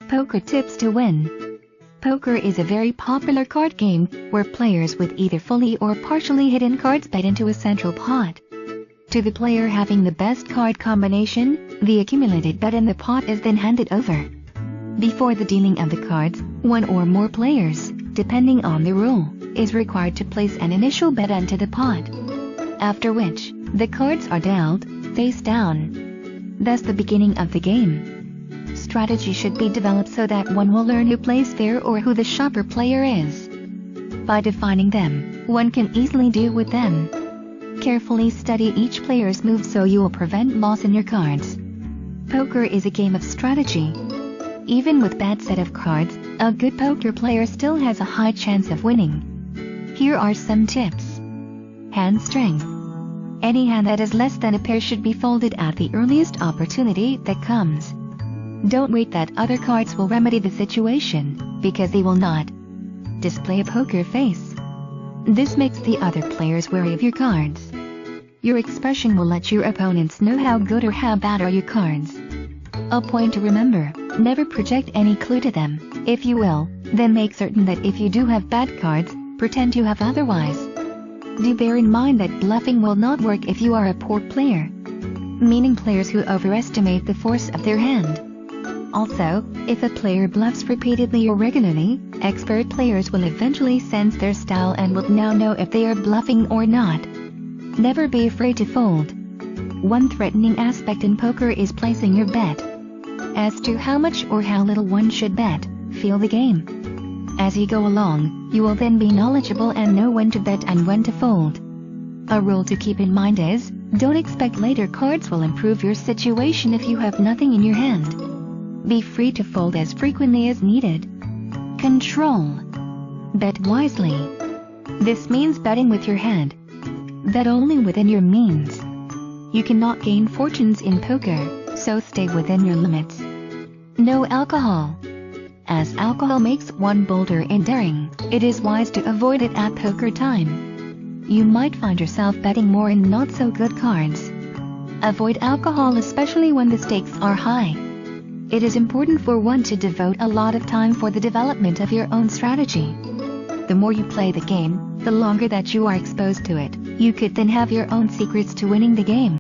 Poker tips to win. Poker is a very popular card game where players with either fully or partially hidden cards bet into a central pot. To the player having the best card combination, the accumulated bet in the pot is then handed over. Before the dealing of the cards, one or more players, depending on the rule, is required to place an initial bet into the pot. After which, the cards are dealt, face down. Thus the beginning of the game. Strategy should be developed so that one will learn who plays fair or who the sharper player is. By defining them, one can easily deal with them. Carefully study each player's moves so you will prevent loss in your cards. Poker is a game of strategy. Even with bad set of cards, a good poker player still has a high chance of winning. Here are some tips. Hand strength. Any hand that is less than a pair should be folded at the earliest opportunity that comes. Don't wait that other cards will remedy the situation, because they will not. Display a poker face. This makes the other players wary of your cards. Your expression will let your opponents know how good or how bad are your cards. A point to remember, never project any clue to them. If you will, then make certain that if you do have bad cards, pretend you have otherwise. Do bear in mind that bluffing will not work if you are a poor player, meaning players who overestimate the force of their hand. Also, if a player bluffs repeatedly or regularly, expert players will eventually sense their style and will now know if they are bluffing or not. Never be afraid to fold. One threatening aspect in poker is placing your bet. As to how much or how little one should bet, feel the game. As you go along, you will then be knowledgeable and know when to bet and when to fold. A rule to keep in mind is, don't expect later cards will improve your situation if you have nothing in your hand. Be free to fold as frequently as needed. Control. Bet wisely. This means betting with your head. Bet only within your means. You cannot gain fortunes in poker, so stay within your limits. No alcohol. As alcohol makes one bolder and daring, it is wise to avoid it at poker time. You might find yourself betting more in not so good cards. Avoid alcohol especially when the stakes are high. It is important for one to devote a lot of time for the development of your own strategy. The more you play the game, the longer that you are exposed to it, you could then have your own secrets to winning the game.